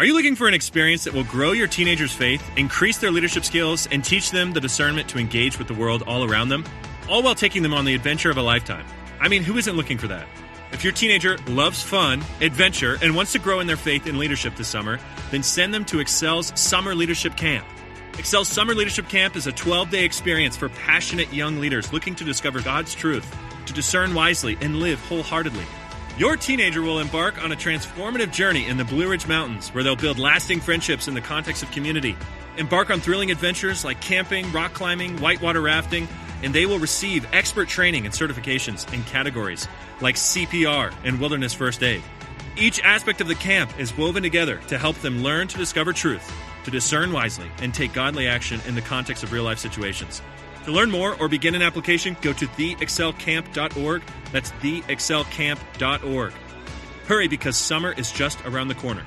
Are you looking for an experience that will grow your teenagers' faith, increase their leadership skills, and teach them the discernment to engage with the world all around them, all while taking them on the adventure of a lifetime? I mean, who isn't looking for that? If your teenager loves fun, adventure, and wants to grow in their faith and leadership this summer, then send them to Excel's Summer Leadership Camp. Excel's Summer Leadership Camp is a 12-day experience for passionate young leaders looking to discover God's truth, to discern wisely, and live wholeheartedly. Your teenager will embark on a transformative journey in the Blue Ridge Mountains, where they'll build lasting friendships in the context of community, embark on thrilling adventures like camping, rock climbing, whitewater rafting, and they will receive expert training and certifications in categories like CPR and wilderness first aid. Each aspect of the camp is woven together to help them learn to discover truth, to discern wisely, and take godly action in the context of real-life situations. To learn more or begin an application, go to theexcelcamp.org. That's theexcelcamp.org. Hurry, because summer is just around the corner.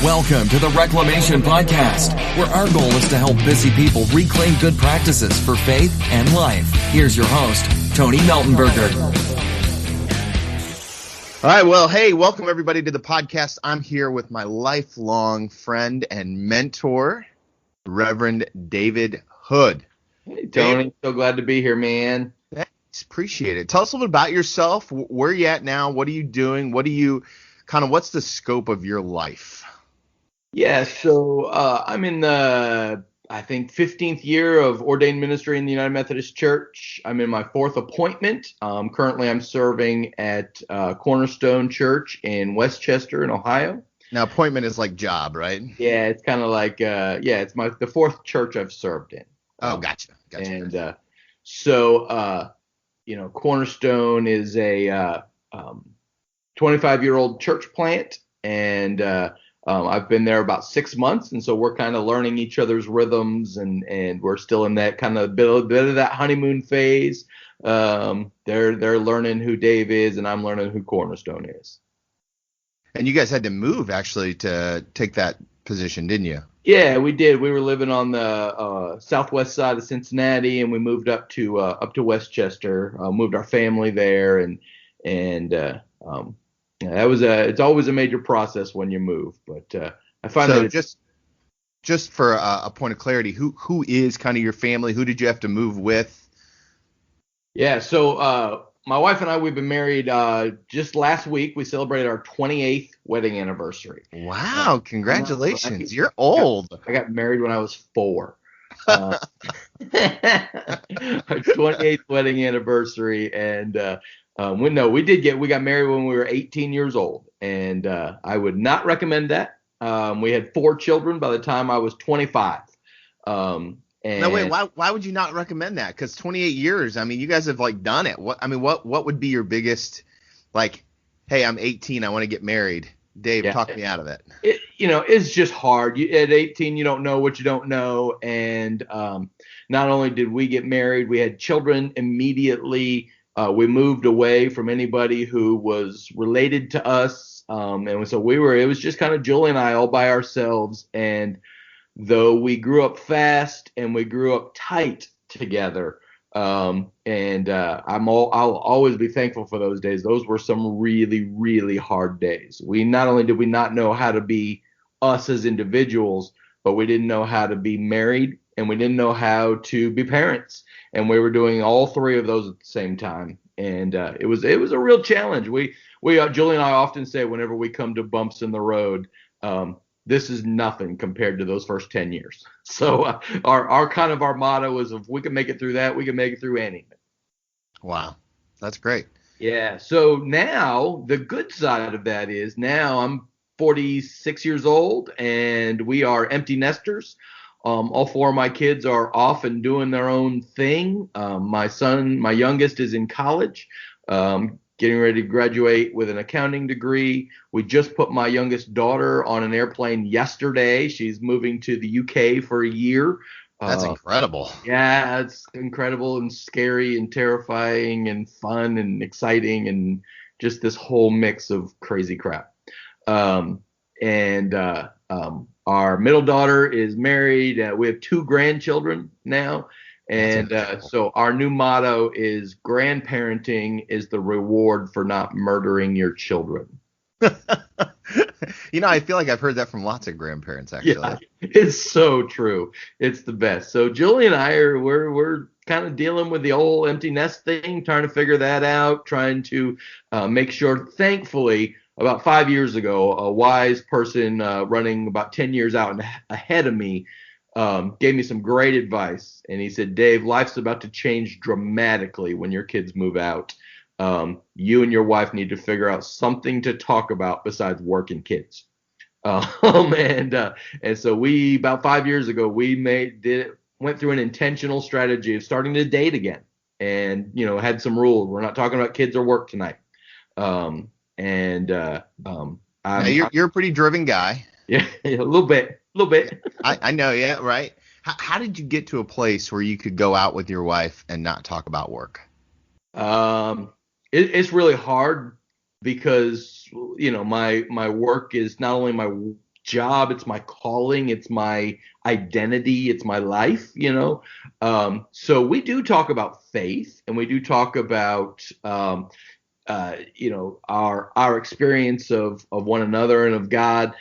Welcome to the Reclamation Podcast, where our goal is to help busy people reclaim good practices for faith and life. Here's your host, Tony Meltenberger. All right, well, hey, welcome everybody to the podcast. I'm here with my lifelong friend and mentor, Reverend David Hood. Hey, Tony. So glad to be here, man. Thanks. Appreciate it. Tell us a little bit about yourself. Where are you at now? What are you doing? What's the scope of your life? Yeah, so I'm in the, 15th year of ordained ministry in the United Methodist Church. I'm in my fourth appointment. Currently, I'm serving at Cornerstone Church in Westchester in Ohio. Now, appointment is like job, right? Yeah, it's kind of like, it's the fourth church I've served in. Oh, gotcha. And Cornerstone is a 25-year-old church plant, and I've been there about 6 months, and so we're kind of learning each other's rhythms, and we're still in that kind of bit of that honeymoon phase. They're learning who Dave is, and I'm learning who Cornerstone is. And you guys had to move, actually, to take that position, didn't you? Yeah, we did. We were living on the southwest side of Cincinnati, and we moved up to Westchester. Moved our family there, and it's always a major process when you move. But I find that just for a point of clarity, who is kind of your family? Who did you have to move with? Yeah, so my wife and I, we've been married just last week. We celebrated our 28th wedding anniversary. Wow, congratulations. You're old. I got married when I was 4. Our 28th wedding anniversary. And we got married when we were 18 years old. And I would not recommend that. We had 4 children by the time I was 25. No, wait, why would you not recommend that? Because 28 years, I mean, you guys have done it. What would be your biggest, hey, I'm 18, I want to get married. Dave, talk me out of it. It's just hard. At 18, you don't know what you don't know. And not only did we get married, we had children immediately. We moved away from anybody who was related to us. And so it was just kind of Julie and I all by ourselves. And though we grew up fast and we grew up tight together, I'll always be thankful for those days. Those were some really, really hard days. Not only did we not know how to be us as individuals, but we didn't know how to be married, and we didn't know how to be parents. And we were doing all 3 of those at the same time. And it was a real challenge. We Julie and I often say whenever we come to bumps in the road, this is nothing compared to those first 10 years. So our motto is, if we can make it through that, we can make it through anything. Wow. That's great. Yeah. So now the good side of that is now I'm 46 years old and we are empty nesters. All 4 of my kids are off and doing their own thing. My youngest is in college. Getting ready to graduate with an accounting degree. We just put my youngest daughter on an airplane yesterday. She's moving to the UK for a year. That's incredible. Yeah, it's incredible and scary and terrifying and fun and exciting and just this whole mix of crazy crap. Our middle daughter is married. We have 2 grandchildren now. And so our new motto is grandparenting is the reward for not murdering your children. I feel like I've heard that from lots of grandparents, actually. Yeah, it's so true. It's the best. So Julie and I we're kind of dealing with the old empty nest thing, trying to figure that out, trying to make sure. Thankfully, about 5 years ago, a wise person running about 10 years out and ahead of me gave me some great advice. And he said, Dave, life's about to change dramatically when your kids move out. You and your wife need to figure out something to talk about besides work and kids. And so we, about 5 years ago, went through an intentional strategy of starting to date again, and had some rules. We're not talking about kids or work tonight. You're a pretty driven guy. Yeah, a little bit. I know, yeah, right. How did you get to a place where you could go out with your wife and not talk about work? It's really hard because my work is not only my job, it's my calling, it's my identity, it's my life. So we do talk about faith, and we do talk about our experience of one another and of God.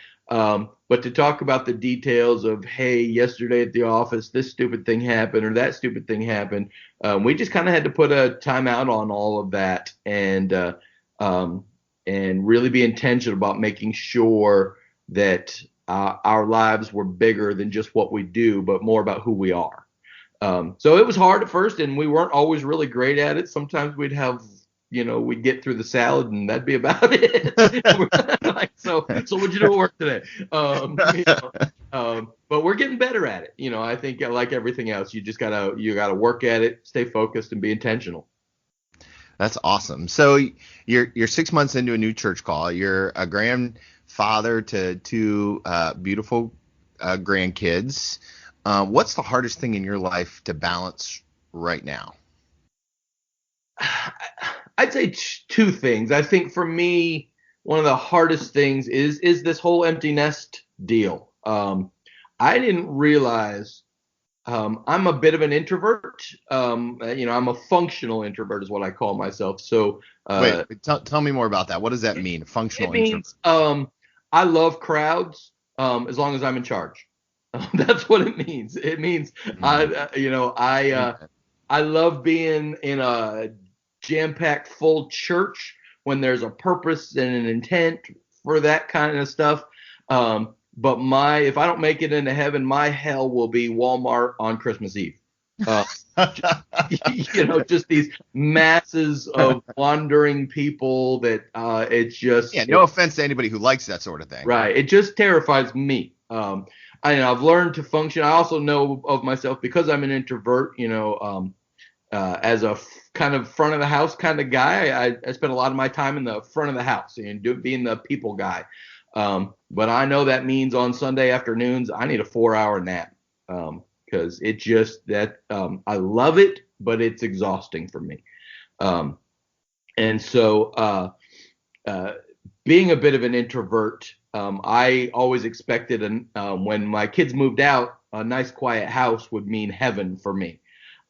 But to talk about the details of, hey, yesterday at the office, this stupid thing happened or that stupid thing happened, we just kind of had to put a timeout on all of that and really be intentional about making sure that our lives were bigger than just what we do, but more about who we are. So it was hard at first, and we weren't always really great at it. Sometimes we'd get through the salad and that'd be about it. So what'd you do at work today? But we're getting better at it. I think like everything else, you just gotta work at it, stay focused, and be intentional. That's awesome. So you're 6 months into a new church call. You're a grandfather to two beautiful grandkids. What's the hardest thing in your life to balance right now? I'd say two things. I think for me, one of the hardest things is this whole empty nest deal. I didn't realize I'm a bit of an introvert. I'm a functional introvert is what I call myself. So wait, tell me more about that. What does that mean? Functional introvert. I love crowds as long as I'm in charge. That's what it means. It means I love being in a jam-packed full church when there's a purpose and an intent for that kind of stuff. But if I don't make it into heaven, my hell will be Walmart on Christmas Eve. Just these masses of wandering people that it's just. Yeah, no offense to anybody who likes that sort of thing. Right. It just terrifies me. I've learned to function. I also know of myself because I'm an introvert, as a kind of front of the house kind of guy. I spend a lot of my time in the front of the house and being the people guy. But I know that means on Sunday afternoons, I need a 4-hour nap. Because it just I love it, but it's exhausting for me. And so being a bit of an introvert, I always expected when my kids moved out, a nice quiet house would mean heaven for me.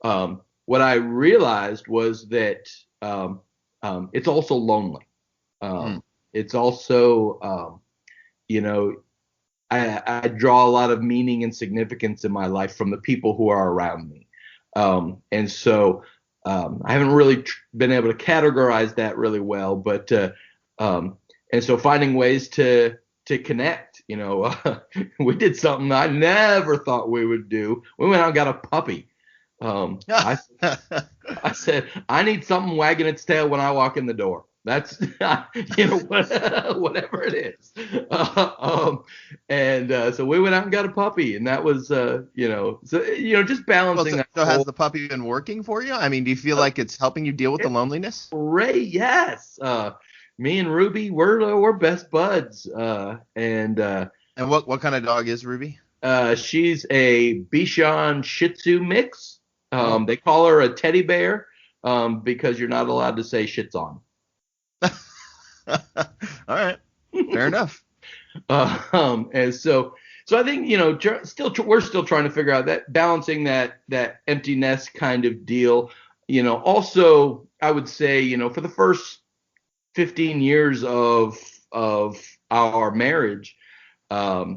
What I realized was that it's also lonely. It's also, I draw a lot of meaning and significance in my life from the people who are around me. And so I haven't really been able to categorize that really well, but and so finding ways to connect, we did something I never thought we would do. We went out and got a puppy. I said, I need something wagging its tail when I walk in the door. That's, whatever it is. So we went out and got a puppy, and that was, just balancing that. So has the puppy been working for you? I mean, do you feel like it's helping you deal with the loneliness? Great, yes. Me and Ruby, we're best buds. And what kind of dog is Ruby? She's a Bichon Shih Tzu mix. They call her a teddy bear because you're not allowed to say shit's on. All right, fair enough. And so I think we're still trying to figure out that balancing that empty nest kind of deal. Also, I would say for the first 15 years of our marriage, our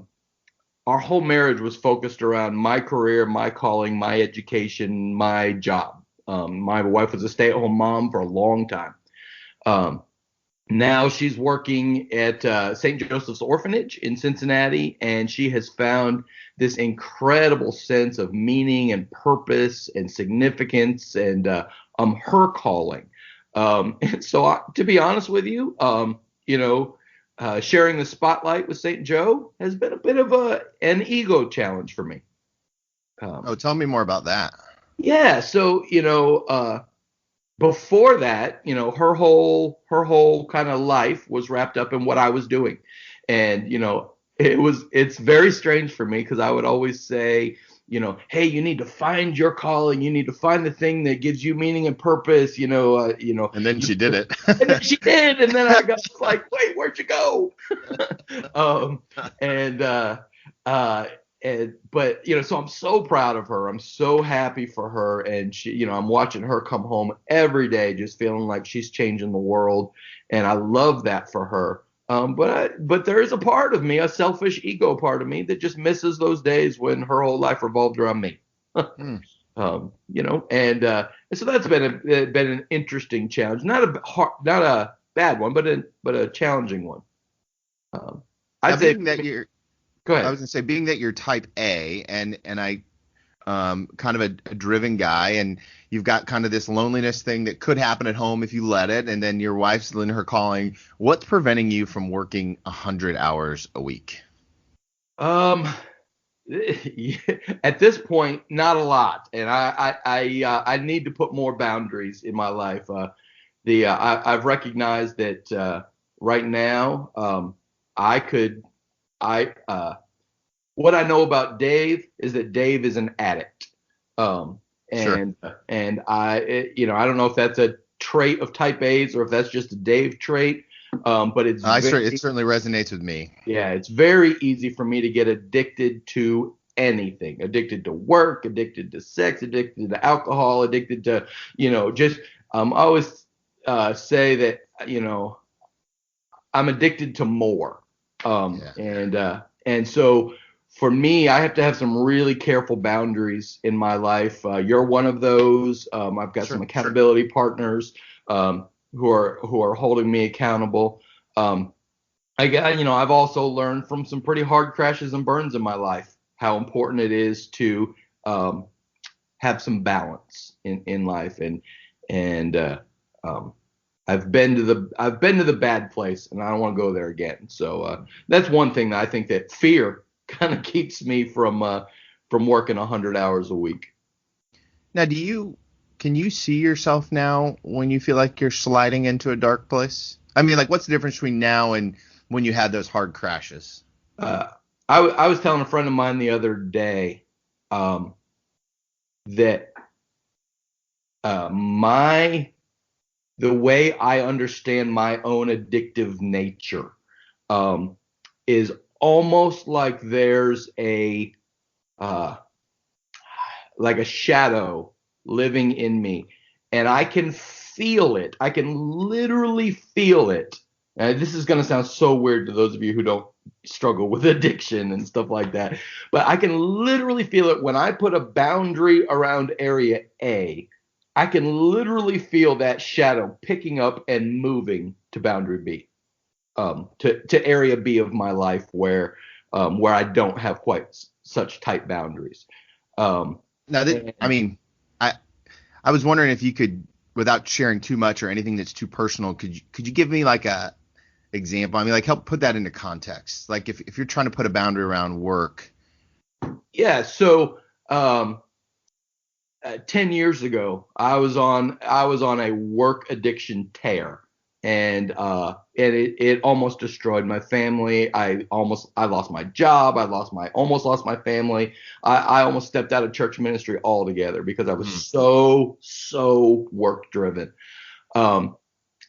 whole marriage was focused around my career, my calling, my education, my job. My wife was a stay-at-home mom for a long time. Now she's working at St. Joseph's Orphanage in Cincinnati, and she has found this incredible sense of meaning and purpose and significance and her calling. And so, to be honest with you, sharing the spotlight with St. Joe has been a bit of an ego challenge for me. Tell me more about that. Yeah, so before that, her whole kind of life was wrapped up in what I was doing, and it's very strange for me because I would always say, hey, you need to find your calling, you need to find the thing that gives you meaning and purpose, And then she did it. And then she did, and then I got like, wait, where'd you go? But so I'm so proud of her. I'm so happy for her, and she, I'm watching her come home every day, just feeling like she's changing the world, and I love that for her. But there is a part of me, a selfish ego part of me, that just misses those days when her whole life revolved around me. And so that's been an interesting challenge, not a bad one, but a challenging one. I'd say that you're. Go ahead. I was going to say, being that you're type A and I kind of a driven guy, and you've got kind of this loneliness thing that could happen at home if you let it, and then your wife's in her calling. What's preventing you from working 100 hours a week? At this point, not a lot, and I need to put more boundaries in my life. I've recognized that right now what I know about Dave is that Dave is an addict. I don't know if that's a trait of type A's or if that's just a Dave trait. But it certainly resonates with me. Yeah, it's very easy for me to get addicted to anything. Addicted to work, addicted to sex, addicted to alcohol, addicted to, I always say that, I'm addicted to more. And so for me, I have to have some really careful boundaries in my life. You're one of those. I've got some accountability partners who are holding me accountable. I've also learned from some pretty hard crashes and burns in my life how important it is to have some balance in life. And I've been to the bad place, and I don't want to go there again. So that's one thing that I think that fear kind of keeps me from working 100 hours a week. Now, can you see yourself now when you feel like you're sliding into a dark place? I mean, like, what's the difference between now and when you had those hard crashes? I was telling a friend of mine the other day that the way I understand my own addictive nature is almost like there's a shadow living in me, and I can feel it. I can literally feel it. And this is going to sound so weird to those of you who don't struggle with addiction and stuff like that, but I can literally feel it when I put a boundary around area A. I can literally feel that shadow picking up and moving to boundary B, to area B of my life where I don't have quite such tight boundaries. I was wondering if you could, without sharing too much or anything that's too personal, could you give me like a example? I mean, like, help put that into context. Like if you're trying to put a boundary around work. Yeah. So 10 years ago, I was on a work addiction tear, and it almost destroyed my family. I lost my job. I almost lost my family. I almost stepped out of church ministry altogether because I was so work driven.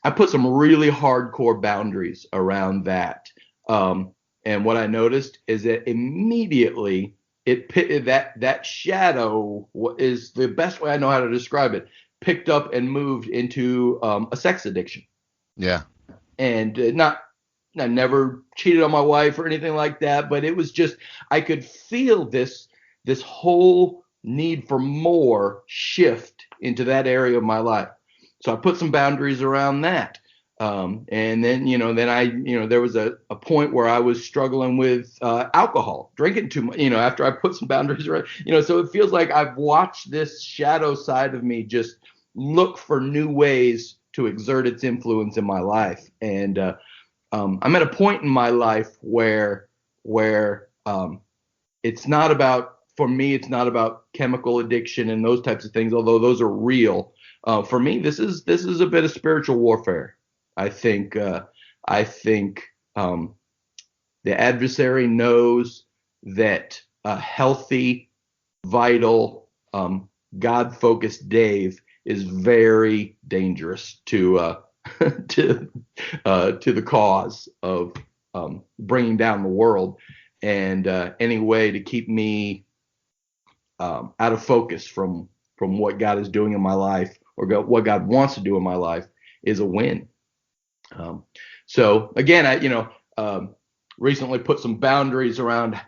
I put some really hardcore boundaries around that. And what I noticed is that immediately that shadow is the best way I know how to describe it, picked up and moved into a sex addiction. Yeah. And not I never cheated on my wife or anything like that, but it was just, I could feel this whole need for more shift into that area of my life. So I put some boundaries around that. And then, there was a point where I was struggling with alcohol, drinking too much, after I put some boundaries around, so it feels like I've watched this shadow side of me just look for new ways to exert its influence in my life. And I'm at a point in my life where it's not about, for me, it's not about chemical addiction and those types of things, although those are real. For me, this is a bit of spiritual warfare. I think the adversary knows that a healthy, vital, God-focused Dave is very dangerous to the cause of bringing down the world, and any way to keep me out of focus from what God is doing in my life, or what God wants to do in my life, is a win. So again, I recently put some boundaries around,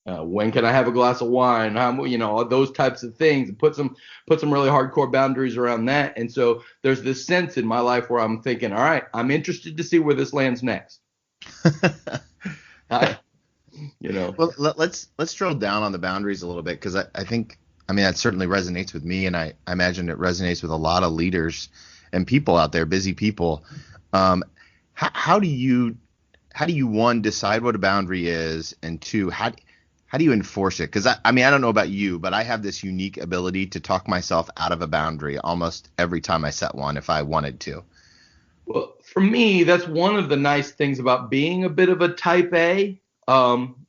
when can I have a glass of wine? Those types of things, and put some really hardcore boundaries around that. And so there's this sense in my life where I'm thinking, all right, I'm interested to see where this lands next. Well, let's drill down on the boundaries a little bit, because I think that certainly resonates with me, and I imagine it resonates with a lot of leaders and people out there, busy people. How do you, one, decide what a boundary is, and two, how do you enforce it? Because I don't know about you, but I have this unique ability to talk myself out of a boundary almost every time I set one, if I wanted to. Well, for me, that's one of the nice things about being a bit of a type A.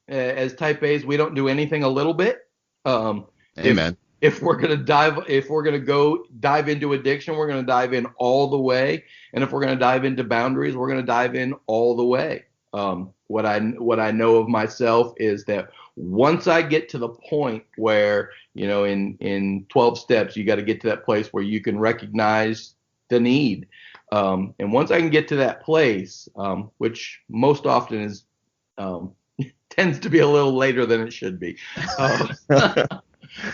As type A's, we don't do anything a little bit. Amen. If we're gonna go dive into addiction, we're gonna dive in all the way. And if we're gonna dive into boundaries, we're gonna dive in all the way. What I know of myself is that once I get to the point where, in 12 steps, you got to get to that place where you can recognize the need. And once I can get to that place, which most often is tends to be a little later than it should be.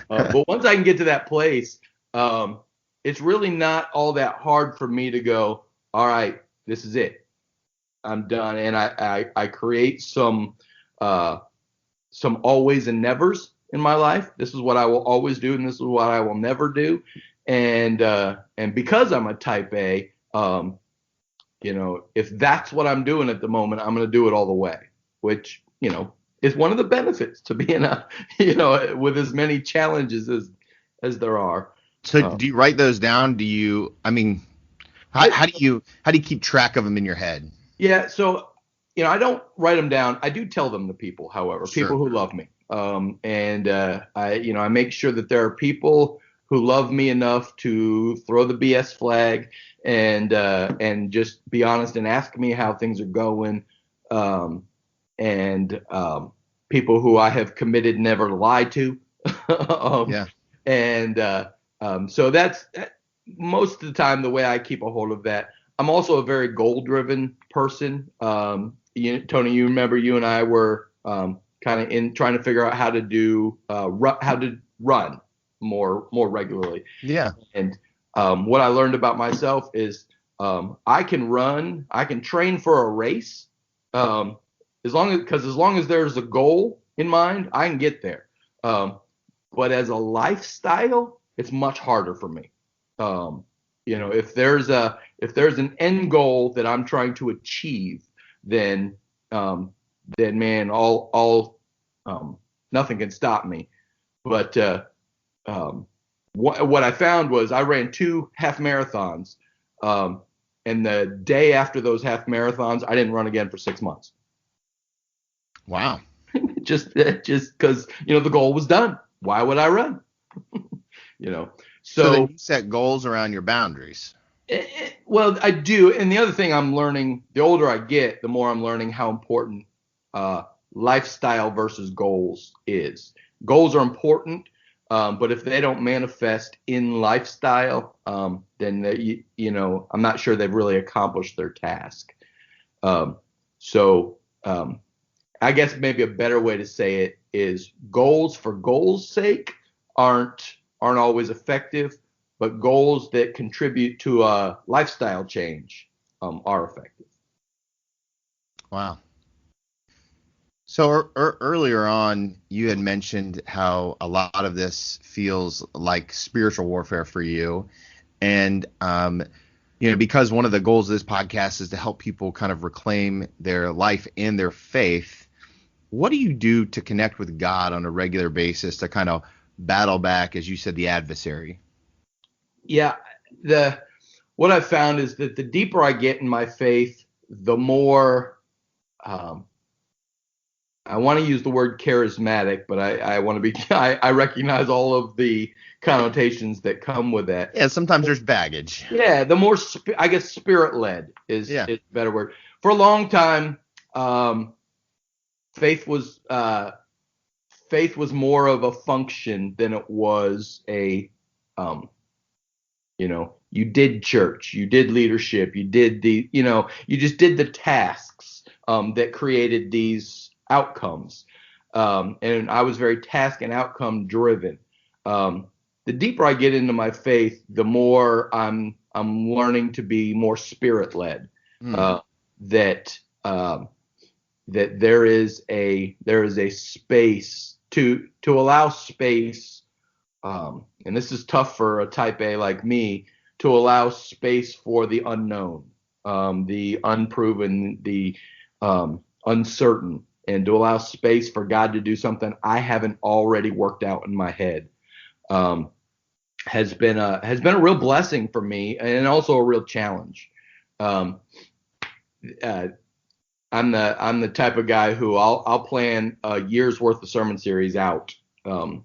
But once I can get to that place, it's really not all that hard for me to go, all right, this is it. I'm done. And I create some always and nevers in my life. This is what I will always do, and this is what I will never do. And because I'm a type A, if that's what I'm doing at the moment, I'm going to do it all the way, which, is one of the benefits to being with as many challenges as there are. So do you write those down? Do you, how do you keep track of them in your head? Yeah. So, I don't write them down. I do tell them to people, however, Sure. people who love me. I make sure that there are people who love me enough to throw the BS flag and just be honest and ask me how things are going. People who I have committed never lie to. Yeah. And so that's most of the time the way I keep a hold of that. I'm also a very goal-driven person. Tony, you remember you and I were kind of in trying to figure out how to run more regularly. Yeah. And what I learned about myself is I can train for a race. As long as there's a goal in mind, I can get there. But as a lifestyle, it's much harder for me. If there's an end goal that I'm trying to achieve, then man, all nothing can stop me. But what I found was I ran 2 half marathons, and the day after those half marathons, I didn't run again for 6 months. Wow. just because the goal was done. Why would I run? So then you set goals around your boundaries. Well, I do. And the other thing I'm learning, the older I get, the more I'm learning how important lifestyle versus goals is. Goals are important, but if they don't manifest in lifestyle, then I'm not sure they've really accomplished their task. So I guess maybe a better way to say it is goals for goals' sake aren't always effective, but goals that contribute to a lifestyle change are effective. Wow. So earlier on, you had mentioned how a lot of this feels like spiritual warfare for you, and because one of the goals of this podcast is to help people kind of reclaim their life and their faith. What do you do to connect with God on a regular basis to kind of battle back, as you said, the adversary? Yeah, what I've found is that the deeper I get in my faith, the more I want to use the word charismatic, but I want to be I recognize all of the connotations that come with that. Yeah, sometimes there's baggage. Yeah, the more I guess spirit-led is a better word. For a long time, faith was more of a function than it was a you did church, you did leadership, you did you just did the tasks that created these outcomes. And I was very task and outcome driven. The deeper I get into my faith, the more I'm learning to be more spirit led. That there is a space to allow space. And this is tough for a type A like me, to allow space for the unknown, the unproven, the uncertain, and to allow space for God to do something I haven't already worked out in my head, has been a real blessing for me, and also a real challenge. I'm the type of guy who I'll plan a year's worth of sermon series out, and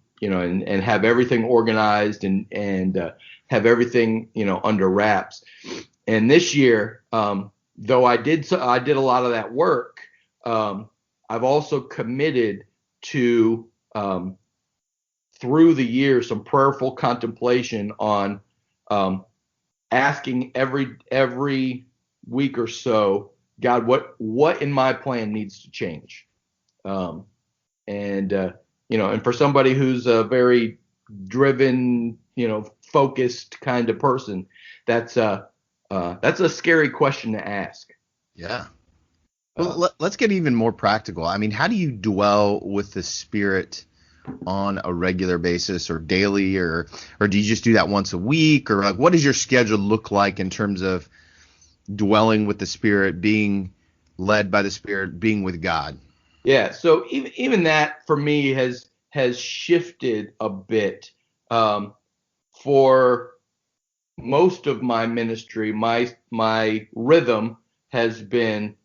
have everything organized and have everything under wraps. And this year, though I did a lot of that work, I've also committed to, through the year, some prayerful contemplation on asking every week or so, God, what in my plan needs to change? And for somebody who's a very driven, focused kind of person, that's a scary question to ask. Yeah. Well, let's get even more practical. I mean, how do you dwell with the Spirit on a regular basis, or daily, or do you just do that once a week, or like, what does your schedule look like in terms of dwelling with the Spirit, being led by the Spirit, being with God? Yeah. So even that for me has shifted a bit. For most of my ministry, my rhythm has been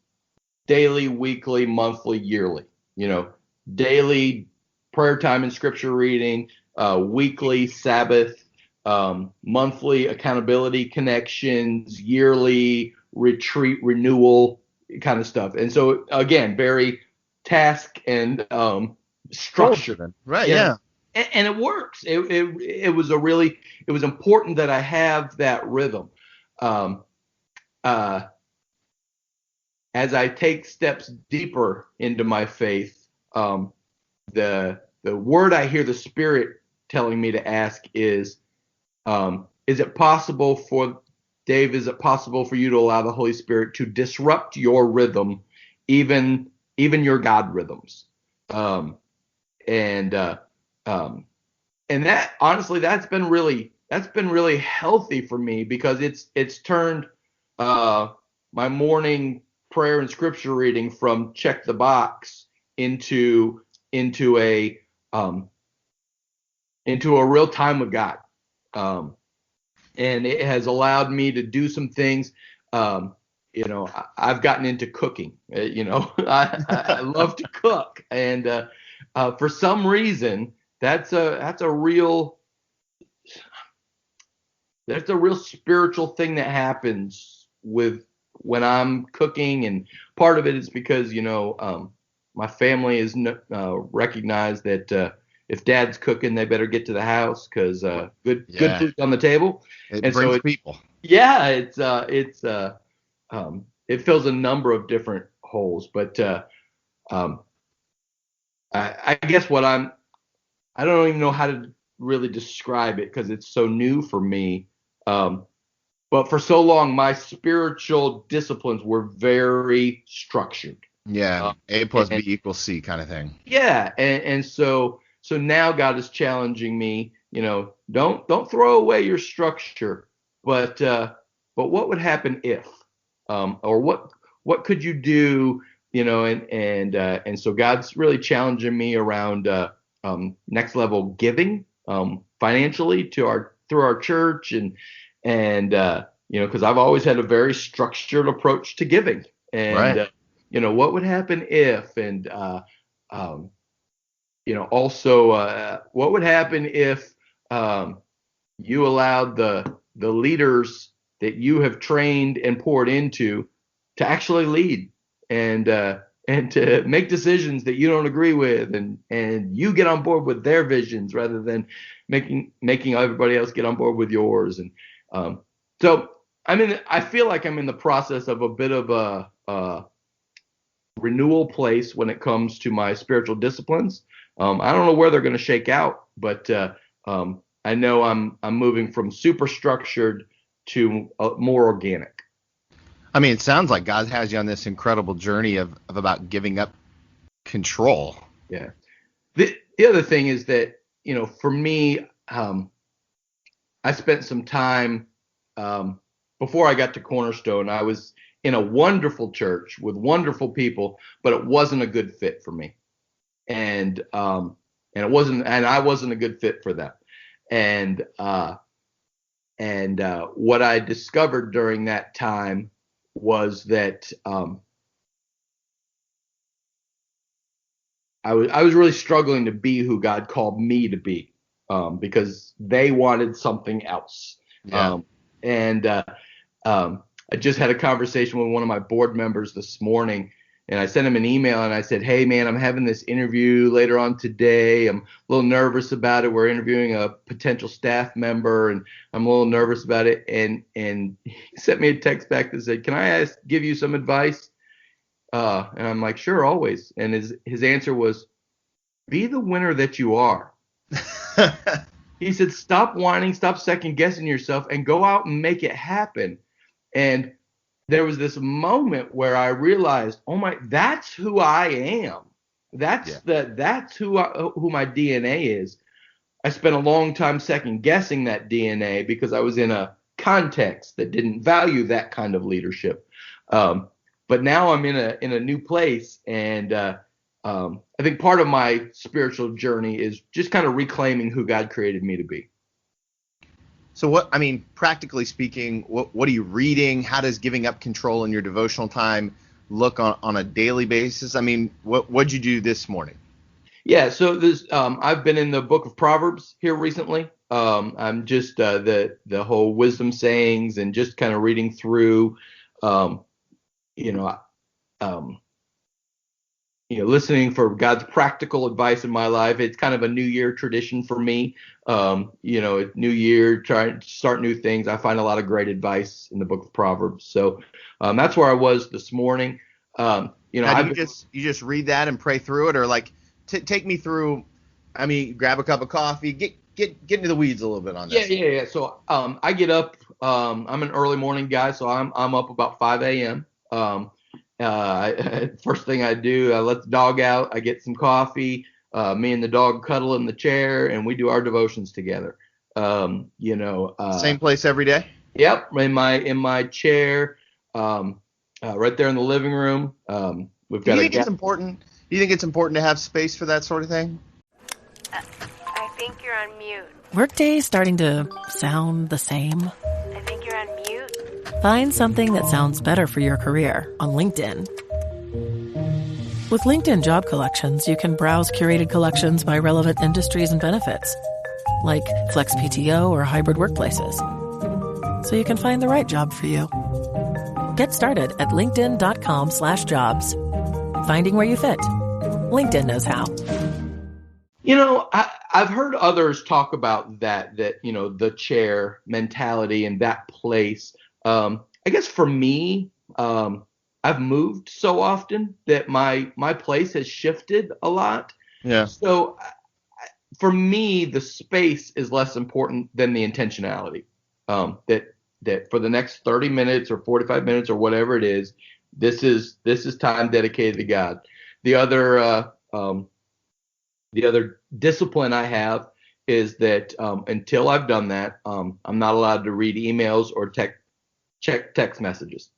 daily, weekly, monthly, yearly. Daily prayer time and scripture reading, weekly Sabbath, monthly accountability connections, yearly retreat renewal kind of stuff. And so again, very task and structure. Right. Yeah. And it works. It was important that I have that rhythm. As I take steps deeper into my faith, the word I hear the Spirit telling me to ask is it possible for Dave? Is it possible for you to allow the Holy Spirit to disrupt your rhythm, even your God rhythms? And that, honestly, that's been really healthy for me, because it's turned my morning prayer and scripture reading from check the box into a real time with God. And it has allowed me to do some things. I've gotten into cooking. I love to cook, and for some reason, that's a real spiritual thing that happens when I'm cooking, and part of it is because my family is recognized that if Dad's cooking, they better get to the house, because good food's on the table. It brings people. Yeah, it fills a number of different holes. But I guess I don't even know how to really describe it because it's so new for me. But for so long, my spiritual disciplines were very structured. Yeah, A plus B equals C kind of thing. Yeah, and so now God is challenging me. Don't throw away your structure, but what would happen if, or what could you do? And so God's really challenging me around next level giving financially through our church and because I've always had a very structured approach to giving and. Right. What would happen if, and also what would happen if you allowed the leaders that you have trained and poured into to actually lead and to make decisions that you don't agree with, and you get on board with their visions rather than making everybody else get on board with yours. And so I feel like I'm in the process of a bit of a renewal place when it comes to my spiritual disciplines. I don't know where they're going to shake out, but I know I'm moving from super structured to more organic. I mean, it sounds like God has you on this incredible journey of about giving up control. Yeah. The other thing is that, for me, I spent some time before I got to Cornerstone. I was in a wonderful church with wonderful people, but it wasn't a good fit for me. And I wasn't a good fit for them. And what I discovered during that time was that I was really struggling to be who God called me to be, because they wanted something else. Yeah. I just had a conversation with one of my board members this morning, and I sent him an email and I said, "Hey man, I'm having this interview later on today. I'm a little nervous about it. We're interviewing a potential staff member and I'm a little nervous about it." And he sent me a text back that said, "Can I give you some advice?" And I'm like, "Sure, always." And his answer was, "Be the winner that you are." He said, "Stop whining, stop second guessing yourself, and go out and make it happen." And there was this moment where I realized, that's who I am. That's who my DNA is. I spent a long time second guessing that DNA because I was in a context that didn't value that kind of leadership. But now I'm in a new place, and I think part of my spiritual journey is just kind of reclaiming who God created me to be. So practically speaking, what are you reading? How does giving up control in your devotional time look on a daily basis? What'd you do this morning? Yeah, so I've been in the book of Proverbs here recently. I'm just the whole wisdom sayings and just kind of reading through, listening for God's practical advice in my life. It's kind of a New Year tradition for me. New Year, trying to start new things. I find a lot of great advice in the book of Proverbs. So that's where I was this morning. You just read that and pray through it, or take me through. Grab a cup of coffee, get into the weeds a little bit on this. Yeah. So I get up. I'm an early morning guy, so I'm up about 5 a.m. First thing I do, I let the dog out. I get some coffee. Me and the dog cuddle in the chair, and we do our devotions together. Same place every day. Yep, in my chair, right there in the living room. We've got. Do you think it's important? Do you think it's important to have space for that sort of thing? I think you're on mute. Workday starting to sound the same? I think you're on mute. Find something that sounds better for your career on LinkedIn. With LinkedIn Job Collections, you can browse curated collections by relevant industries and benefits, like flex PTO or hybrid workplaces, so you can find the right job for you. Get started at linkedin.com/jobs. Finding where you fit. LinkedIn knows how. I've heard others talk about that the chair mentality and that place. I guess for me, I I've moved so often that my place has shifted a lot. Yeah. So for me, the space is less important than the intentionality. That for the next 30 minutes or 45 minutes or whatever it is, this is time dedicated to God. The other discipline I have is that until I've done that, I'm not allowed to read emails or check text messages.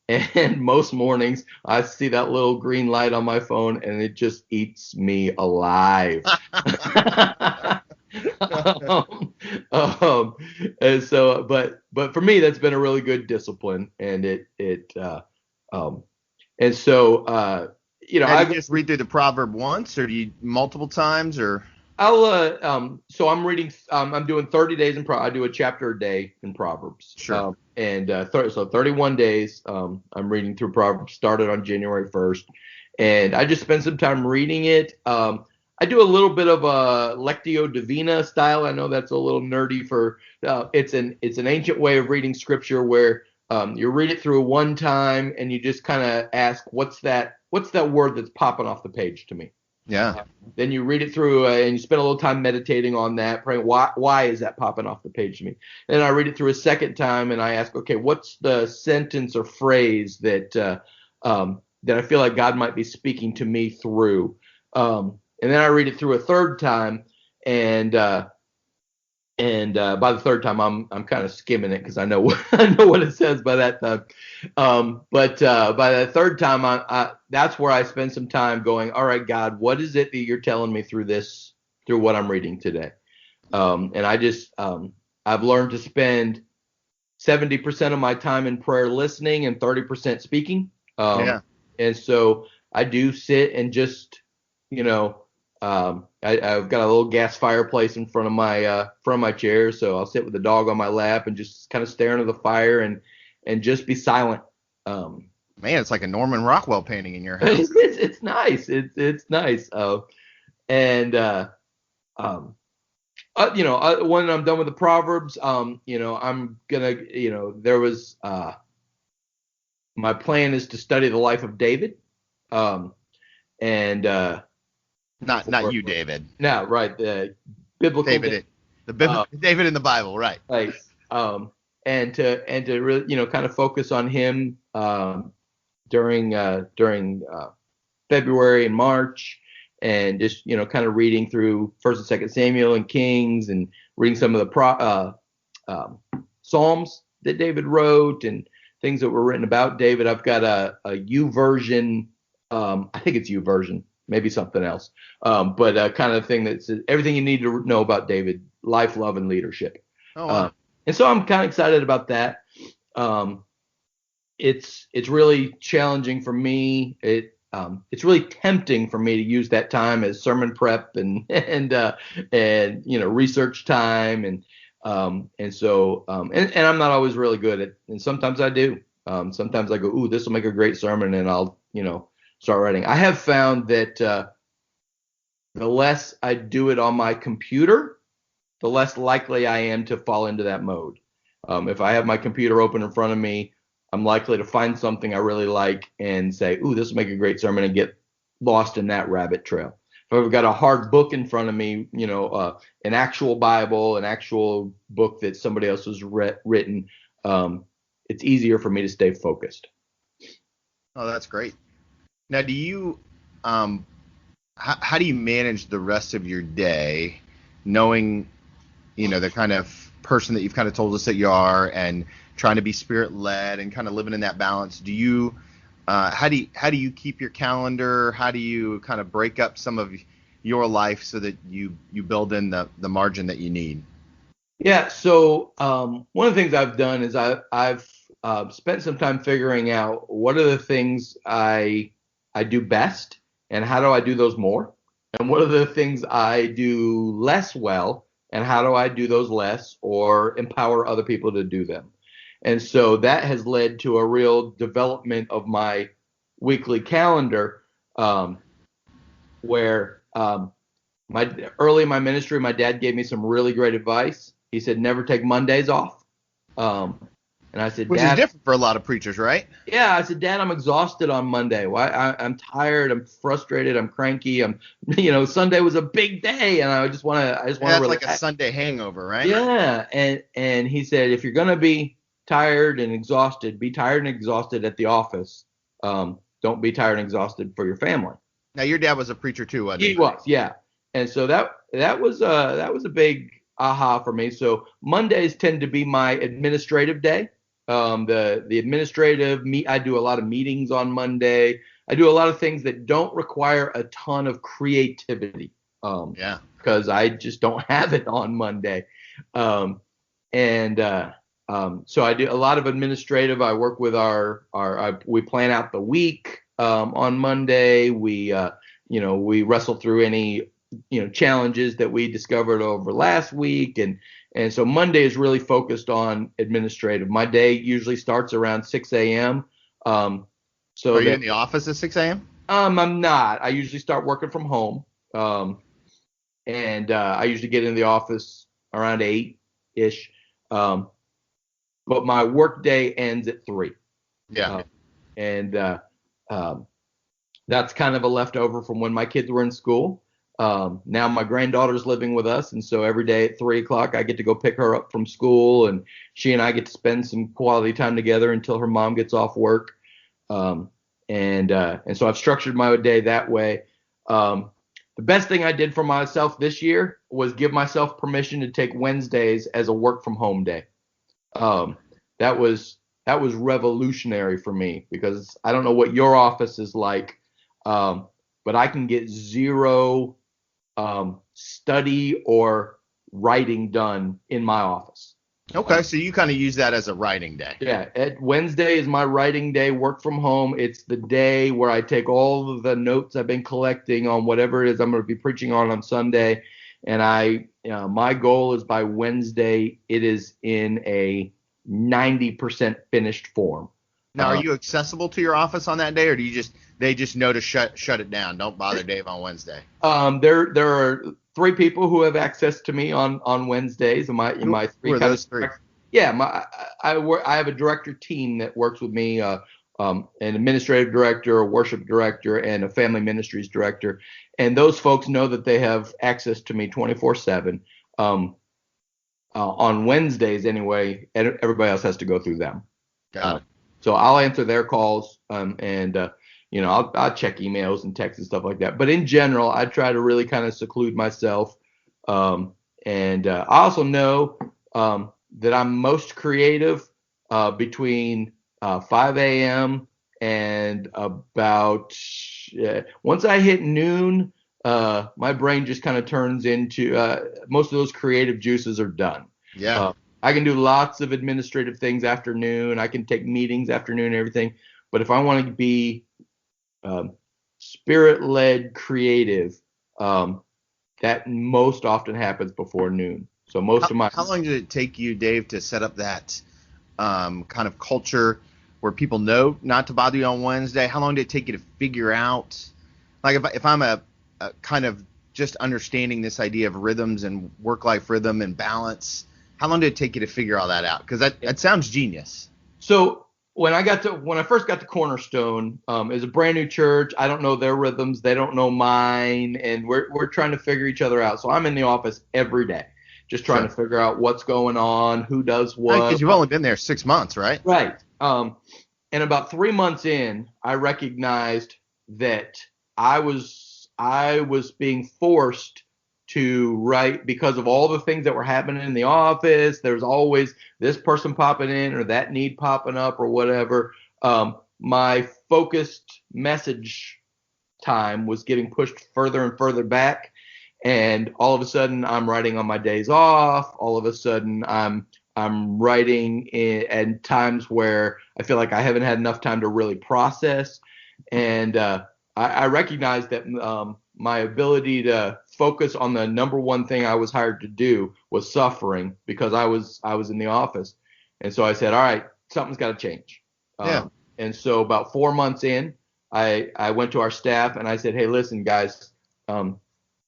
And most mornings I see that little green light on my phone and it just eats me alive. And so, but for me, that's been a really good discipline, and and so, I just read through the proverb once, or do you multiple times, or? So I'm reading, I'm doing 30 days I do a chapter a day in Proverbs. Sure. So 31 days, I'm reading through Proverbs, started on January 1st. And I just spend some time reading it. I do a little bit of a Lectio Divina style. I know that's a little nerdy it's an ancient way of reading scripture where, you read it through one time and you just kind of ask, what's that word that's popping off the page to me? Yeah. Then you read it through and you spend a little time meditating on that, praying, why is that popping off the page to me? Then I read it through a second time and I ask, okay, what's the sentence or phrase that I feel like God might be speaking to me through? And then I read it through a third time, and by the third time I'm kind of skimming it because I know what it says by that time. But by the third time, that's where I spend some time going, all right, God, what is it that you're telling me through what I'm reading today? And I've learned to spend 70% of my time in prayer listening and 30% speaking. And so I do sit and just, I've got a little gas fireplace in front of my chair, so I'll sit with the dog on my lap and just kind of stare into the fire and just be silent. Man, it's like a Norman Rockwell painting in your house. It's nice. It's nice. When I'm done with the Proverbs, I'm gonna, there was my plan is to study the life of David, Not you, David. No, right. The biblical David, David in the Bible, right? Right. And to really, kind of focus on him during February and March, and just kind of reading through First and Second Samuel and Kings, and reading some of the Psalms that David wrote and things that were written about David. I've got a U version. I think it's U version. Maybe something else, but kind of thing that's everything you need to know about David, life, love, and leadership. Oh, wow. And so I'm kind of excited about that. It's really challenging for me. It's really tempting for me to use that time as sermon prep and research time, and so I'm not always really good at, and sometimes I do. Sometimes I go, ooh, this will make a great sermon, and I'll start writing. I have found that the less I do it on my computer, the less likely I am to fall into that mode. If I have my computer open in front of me, I'm likely to find something I really like and say, ooh, this will make a great sermon, and get lost in that rabbit trail. If I've got a hard book in front of me, an actual Bible, an actual book that somebody else has written, it's easier for me to stay focused. Oh, that's great. Now, do you, how do you manage the rest of your day, knowing, the kind of person that you've kind of told us that you are, and trying to be spirit-led and kind of living in that balance? Do you, how do you keep your calendar? How do you kind of break up some of your life so that you build in the margin that you need? Yeah. So one of the things I've done is I've spent some time figuring out what are the things I do best, and how do I do those more? And what are the things I do less well, and how do I do those less, or empower other people to do them? And so that has led to a real development of my weekly calendar, where early in my ministry, my dad gave me some really great advice. He said, never take Mondays off. And And I said, which Dad, is different for a lot of preachers, right? Yeah, I said, Dad, I'm exhausted on Monday. I'm tired. I'm frustrated. I'm cranky. Sunday was a big day, and I just want to That's relax. like a Sunday hangover, right? Yeah, and he said, if you're gonna be tired and exhausted, be tired and exhausted at the office. Don't be tired and exhausted for your family. Now, your dad was a preacher too, wasn't he? He was, yeah. And so that was a big aha for me. So Mondays tend to be my administrative day. The administrative I do a lot of meetings on Monday. I do a lot of things that don't require a ton of creativity. Because I just don't have it on Monday. So I do a lot of administrative. I work with we plan out the week on Monday. We wrestle through any challenges that we discovered over last week, and so Monday is really focused on administrative. My day usually starts around 6 a.m. Are you in the office at 6 a.m.? I'm not. I usually start working from home. And I usually get in the office around 8-ish. But my work day ends at 3. Yeah. That's kind of a leftover from when my kids were in school. Now my granddaughter's living with us, and so every day at 3 o'clock I get to go pick her up from school, and she and I get to spend some quality time together until her mom gets off work. And so I've structured my day that way. The best thing I did for myself this year was give myself permission to take Wednesdays as a work from home day. That was revolutionary for me, because I don't know what your office is like, but I can get zero study or writing done in my office. Okay, so you kind of use that as a writing day. Yeah, Wednesday is my writing day, work from home. It's the day where I take all of the notes I've been collecting on whatever it is I'm going to be preaching on Sunday, and my goal is by Wednesday it is in a 90% finished form. Now, are you accessible to your office on that day, or do they just know to shut it down? Don't bother Dave on Wednesday. There are 3 people who have access to me on Wednesdays. And my 3 who are those 3? Yeah, I have a director team that works with me, an administrative director, a worship director, and a family ministries director. And those folks know that they have access to me 24/7. On Wednesdays anyway, everybody else has to go through them. Got it. So I'll answer their calls, I'll check emails and texts and stuff like that. But in general, I try to really kind of seclude myself. I also know that I'm most creative between 5 a.m. and about once I hit noon, my brain just kind of turns into most of those creative juices are done. Yeah. I can do lots of administrative things afternoon. I can take meetings afternoon and everything. But if I want to be spirit-led creative, that most often happens before noon. So how long did it take you, Dave, to set up that kind of culture where people know not to bother you on Wednesday? How long did it take you to figure out, like if I'm a kind of just understanding this idea of rhythms and work-life rhythm and balance, how long did it take you to figure all that out? Because that sounds genius. So when I first got to Cornerstone, it was a brand new church. I don't know their rhythms, they don't know mine, and we're trying to figure each other out. So I'm in the office every day, just trying to figure out what's going on, who does what. Because you've only been there 6 months, right? Right. And about 3 months in, I recognized that I was being forced to write because of all the things that were happening in the office. There's always this person popping in or that need popping up or whatever. My focused message time was getting pushed further and further back. And all of a sudden I'm writing on my days off. All of a sudden I'm writing at times where I feel like I haven't had enough time to really process. And I recognize that my ability to focus on the number one thing I was hired to do was suffering because I was in the office. And so I said, all right, something's got to change. And so about 4 months in, I went to our staff and I said, hey, listen, guys, I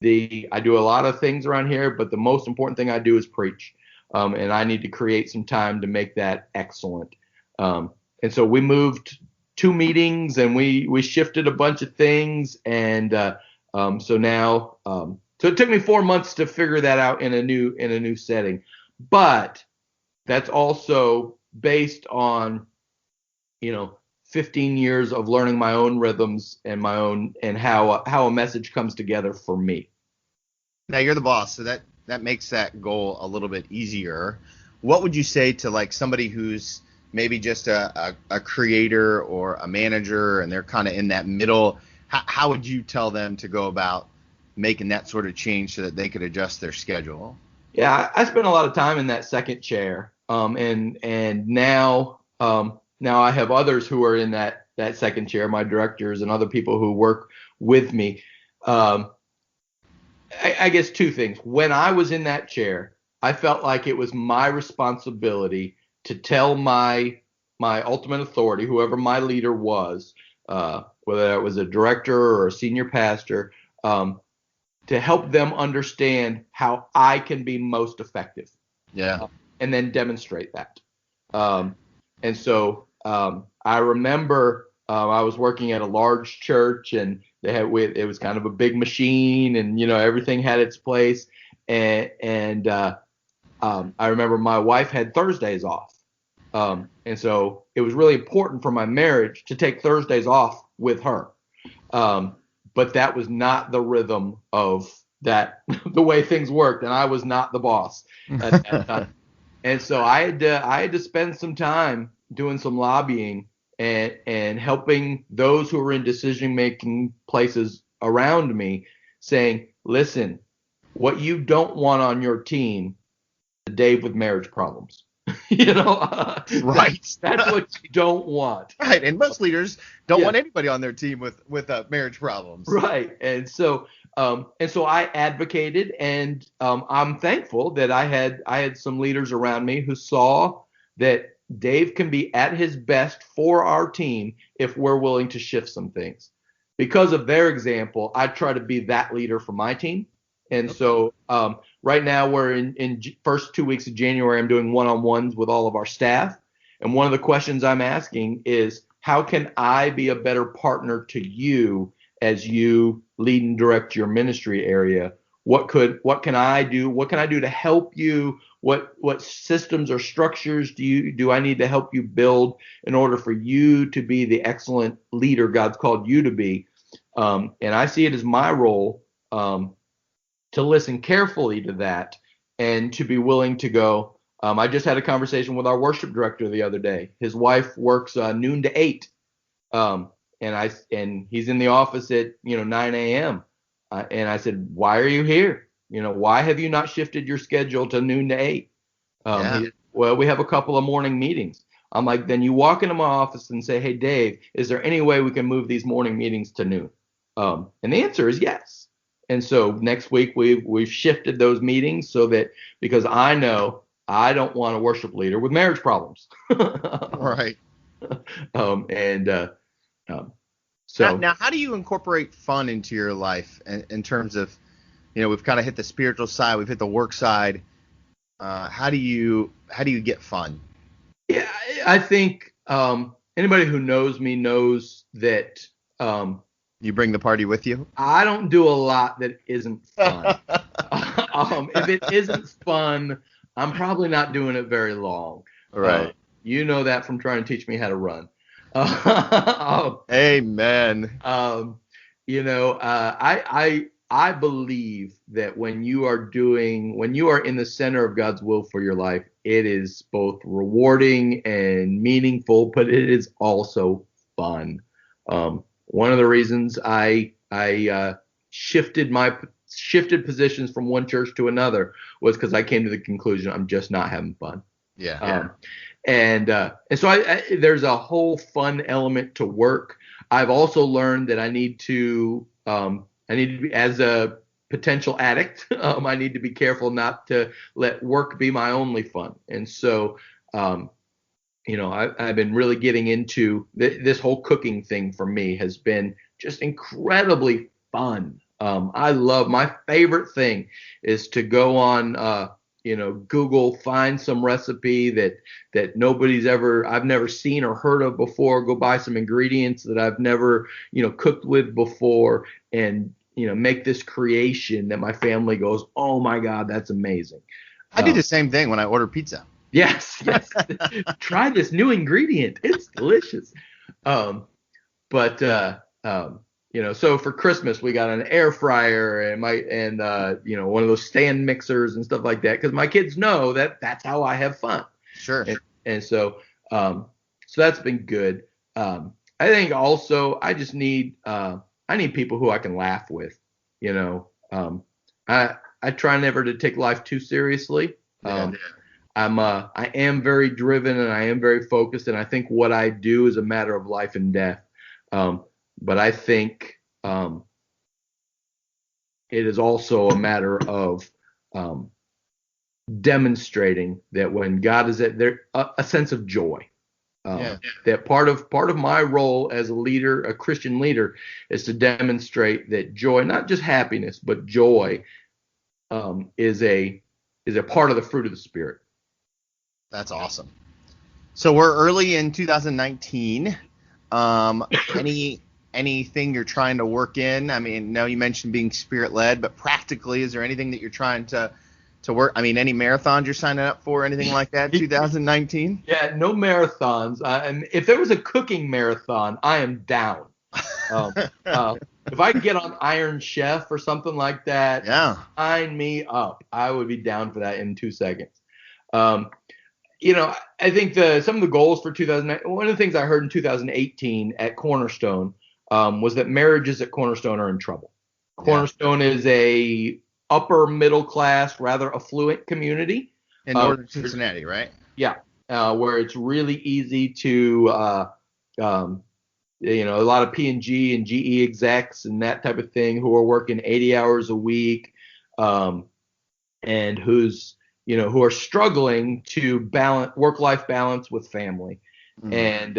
do a lot of things around here, but the most important thing I do is preach. And I need to create some time to make that excellent. And so we moved 2 meetings, and we shifted a bunch of things. And so now, so it took me 4 months to figure that out in a new setting. But that's also based on, 15 years of learning my own rhythms and how a message comes together for me. Now you're the boss, so that makes that goal a little bit easier. What would you say to like somebody who's maybe just a creator or a manager, and they're kind of in that middle? How would you tell them to go about making that sort of change so that they could adjust their schedule? Yeah, I spent a lot of time in that second chair, and now I have others who are in that second chair, my directors and other people who work with me. I guess 2 things. When I was in that chair, I felt like it was my responsibility to tell my ultimate authority, whoever my leader was, whether it was a director or a senior pastor, to help them understand how I can be most effective. Yeah. And then demonstrate that. And so I remember I was working at a large church, and it was kind of a big machine, and everything had its place. And I remember my wife had Thursdays off, and so it was really important for my marriage to take Thursdays off with her. But that was not the rhythm of that, the way things worked, and I was not the boss at that time. And so I had to spend some time doing some lobbying and helping those who were in decision-making places around me, saying, listen, what you don't want on your team is Dave with marriage problems. Right. That's what you don't want. Right. And most leaders don't want anybody on their team with marriage problems. Right. And so I advocated, and I'm thankful that I had some leaders around me who saw that Dave can be at his best for our team if we're willing to shift some things. Because of their example, I try to be that leader for my team. And so right now we're in first 2 weeks of January, I'm doing one-on-ones with all of our staff. And one of the questions I'm asking is, how can I be a better partner to you as you lead and direct your ministry area? What can I do? What can I do to help you? What systems or structures do I need to help you build in order for you to be the excellent leader God's called you to be? And I see it as my role to listen carefully to that and to be willing to go. I just had a conversation with our worship director the other day. His wife works noon to 8, and he's in the office at 9 a.m. And I said, why are you here? Why have you not shifted your schedule to noon to 8? Well, we have a couple of morning meetings. I'm like, then you walk into my office and say, hey, Dave, is there any way we can move these morning meetings to noon? And the answer is yes. And so next week we've shifted those meetings so that, because I know I don't want a worship leader with marriage problems. Right. So now, how do you incorporate fun into your life in terms of, we've kind of hit the spiritual side, we've hit the work side. How do you get fun? Yeah, I think anybody who knows me knows that you bring the party with you. I don't do a lot that isn't fun. If it isn't fun, I'm probably not doing it very long. Right. You know that from trying to teach me how to run. Amen. I believe that when you are in the center of God's will for your life, it is both rewarding and meaningful, but it is also fun. One of the reasons I shifted positions from one church to another was because I came to the conclusion I'm just not having fun. Yeah. And so there's a whole fun element to work. I've also learned that I need to be, as a potential addict, I need to be careful not to let work be my only fun. And so, I've been really getting into this whole cooking thing. For me has been just incredibly fun. My favorite thing is to go on, Google, find some recipe that I've never seen or heard of before. Go buy some ingredients that I've never, cooked with before, and, make this creation that my family goes, oh my God, that's amazing. I do the same thing when I order pizza. Yes. Try this new ingredient. It's delicious. So for Christmas we got an air fryer and one of those stand mixers and stuff like that, because my kids know that's how I have fun. Sure. And so that's been good. I think also I just need people who I can laugh with. I try never to take life too seriously. I am very driven and I am very focused, and I think what I do is a matter of life and death. But I think it is also a matter of demonstrating that when God is at there, a sense of joy. That part of my role as a leader, a Christian leader, is to demonstrate that joy, not just happiness, but joy, is a part of the fruit of the Spirit. That's awesome. So we're early in 2019. Anything you're trying to work in? I mean, now you mentioned being Spirit-led, but practically, is there anything that you're trying to work? I mean, any marathons you're signing up for, anything like that, 2019? Yeah, no marathons. And if there was a cooking marathon, I am down. If I could get on Iron Chef or something like that, sign me up. I would be down for that in 2 seconds. I think some of the goals for 2019, one of the things I heard in 2018 at Cornerstone was that marriages at Cornerstone are in trouble. Cornerstone is a upper middle class, rather affluent community in northern Cincinnati, right? Yeah, where it's really easy to, a lot of P&G and GE execs and that type of thing who are working 80 hours a week, and who are struggling to balance work-life balance with family. And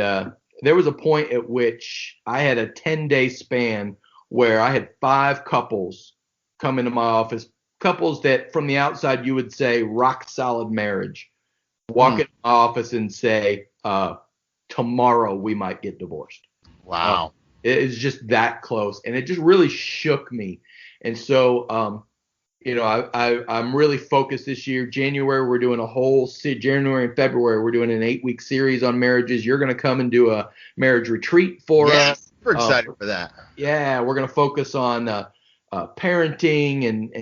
there was a point at which I had a 10-day span where I had 5 couples come into my office, couples that from the outside you would say rock solid marriage, walk into my office and say, tomorrow we might get divorced. Wow. It is just that close. And it just really shook me. And so, I'm really focused this year. January, we're doing January and February, we're doing an 8-week series on marriages. You're going to come and do a marriage retreat for us. We're excited for that. Yeah, we're going to focus on parenting, and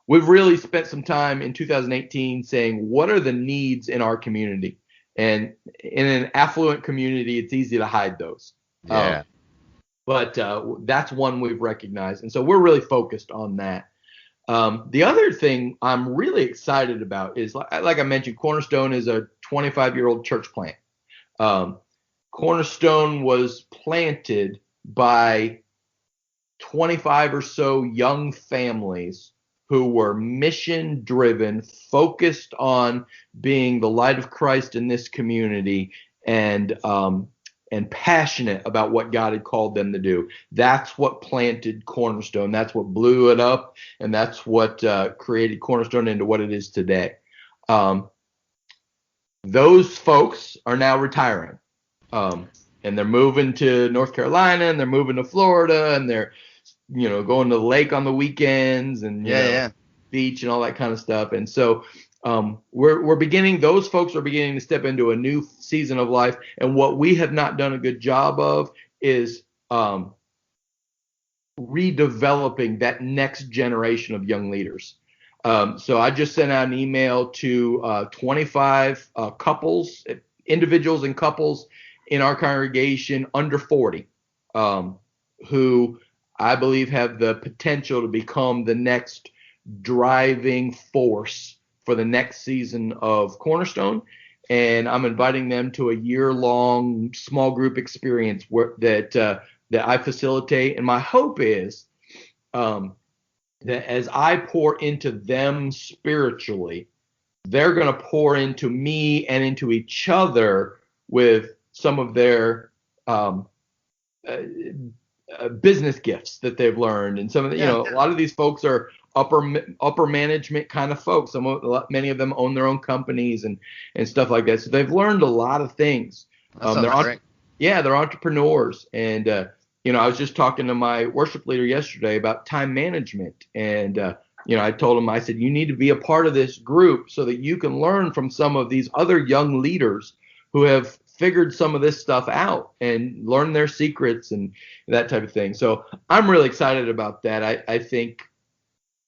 we've really spent some time in 2018 saying, what are the needs in our community? And in an affluent community, it's easy to hide those. Yeah. But that's one we've recognized. And so we're really focused on that. The other thing I'm really excited about is, like I mentioned, Cornerstone is a 25-year-old church plant. Cornerstone was planted by 25 or so young families who were mission driven, focused on being the light of Christ in this community, and passionate about what God had called them to do. That's what planted Cornerstone. That's what blew it up, and that's what created Cornerstone into what it is today. Those folks are now retiring, and they're moving to North Carolina, and they're moving to Florida, and they're going to the lake on the weekends, and beach and all that kind of stuff. And so those folks are beginning to step into a new season of life. And what we have not done a good job of is redeveloping that next generation of young leaders. So I just sent out an email to 25 couples, individuals and couples in our congregation under 40, who I believe have the potential to become the next driving force for the next season of Cornerstone. And I'm inviting them to a year-long small group experience that I facilitate. And my hope is that as I pour into them spiritually, they're going to pour into me and into each other with some of their business gifts that they've learned, and some of the, a lot of these folks are upper management kind of folks. Many of them own their own companies and stuff like that. So they've learned a lot of things. They're entrepreneurs, and I was just talking to my worship leader yesterday about time management, and I told him, I said, you need to be a part of this group so that you can learn from some of these other young leaders who have figured some of this stuff out and learn their secrets and that type of thing. So I'm really excited about that. I think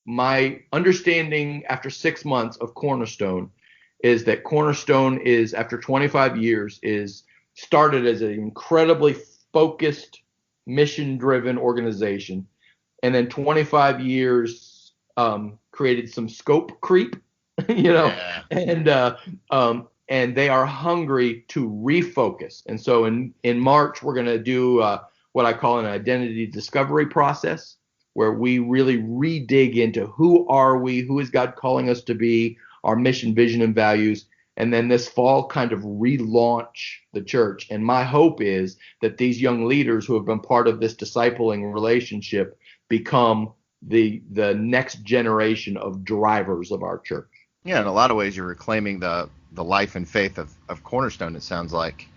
my understanding after 6 months of Cornerstone is that Cornerstone is, after 25 years, is started as an incredibly focused, mission-driven organization, and then 25 years created some scope creep, and they are hungry to refocus. And so in March, we're going to do what I call an identity discovery process, where we really re-dig into who are we, who is God calling us to be, our mission, vision, and values. And then this fall kind of relaunch the church. And my hope is that these young leaders who have been part of this discipling relationship become the next generation of drivers of our church. Yeah, in a lot of ways, you're reclaiming the life and faith of Cornerstone, it sounds like.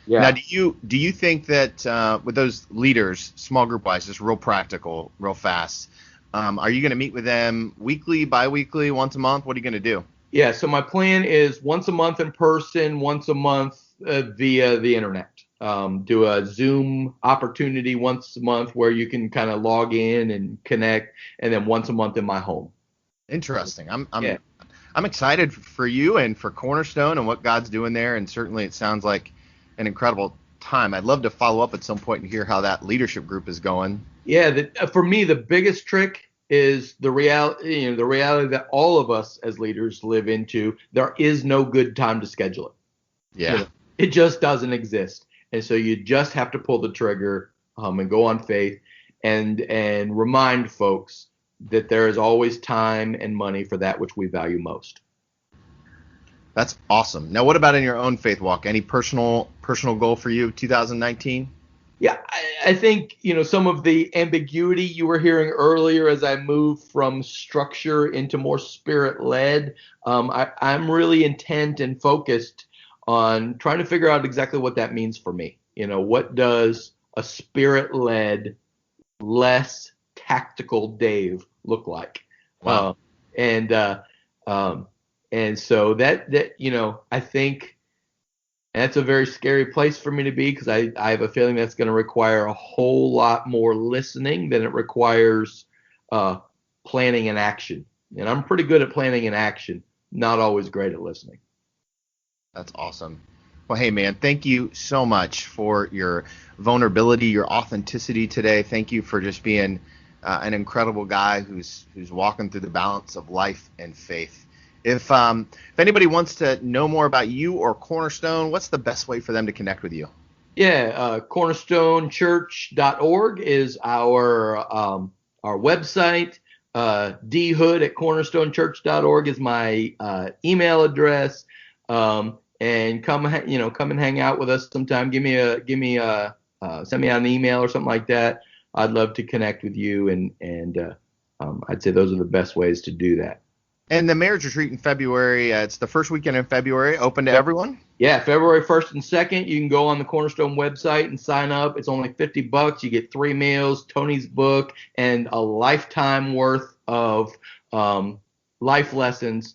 Yeah. Now, do you think that with those leaders, small group wise, just real practical, real fast, are you going to meet with them weekly, biweekly, once a month? What are you going to do? Yeah, so my plan is once a month in person, once a month via the internet. Do a Zoom opportunity once a month where you can kind of log in and connect, and then once a month in my home. Interesting. I'm excited for you and for Cornerstone and what God's doing there, and certainly it sounds like an incredible time. I'd love to follow up at some point and hear how that leadership group is going. Yeah, for me, the biggest trick is the reality that all of us as leaders live into. There is no good time to schedule it. Yeah. It just doesn't exist. And so you just have to pull the trigger and go on faith and remind folks that there is always time and money for that which we value most. That's awesome. Now, what about in your own faith walk? Any personal goal for you, 2019? Yeah, I think, some of the ambiguity you were hearing earlier as I move from structure into more spirit-led, I'm really intent and focused on trying to figure out exactly what that means for me. What does a spirit-led, less tactical Dave look like? Wow. And so that I think that's a very scary place for me to be, because I have a feeling that's going to require a whole lot more listening than it requires planning and action. And I'm pretty good at planning and action, not always great at listening. That's awesome. Well, hey, man, thank you so much for your vulnerability, your authenticity today. Thank you for just being an incredible guy who's walking through the balance of life and faith. If anybody wants to know more about you or Cornerstone, what's the best way for them to connect with you? Yeah, cornerstonechurch.org is our website. dhood@cornerstonechurch.org is my email address. And come and hang out with us sometime. send me out an email or something like that. I'd love to connect with you, and I'd say those are the best ways to do that. And the marriage retreat in February, it's the first weekend in February, open to everyone? Yeah, February 1st and 2nd. You can go on the Cornerstone website and sign up. It's only $50. You get 3 meals, Tony's book, and a lifetime worth of life lessons.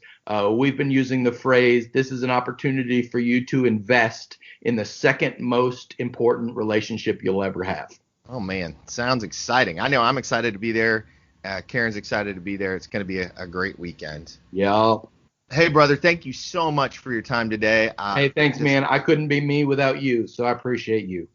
We've been using the phrase, this is an opportunity for you to invest in the second most important relationship you'll ever have. Oh, man. Sounds exciting. I know I'm excited to be there. Karen's excited to be there. It's going to be a great weekend. Yeah. Hey, brother, thank you so much for your time today. Hey, thanks, man. I couldn't be me without you, so I appreciate you.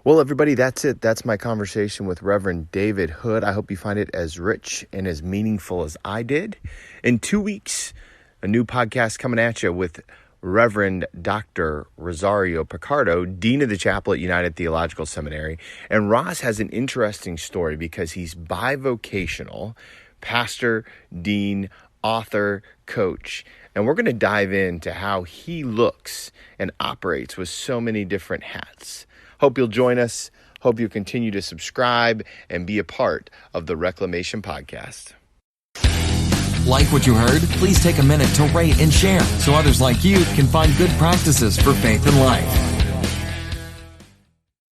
Well, everybody, that's it. That's my conversation with Reverend David Hood. I hope you find it as rich and as meaningful as I did. In 2 weeks, a new podcast coming at you with Reverend Dr. Rosario Picardo, Dean of the Chapel at United Theological Seminary. And Ross has an interesting story because he's bivocational, pastor, dean, author, coach. And we're going to dive into how he looks and operates with so many different hats. Hope you'll join us. Hope you continue to subscribe and be a part of the Reclamation podcast. Like what you heard? Please take a minute to rate and share so others like you can find good practices for faith and life.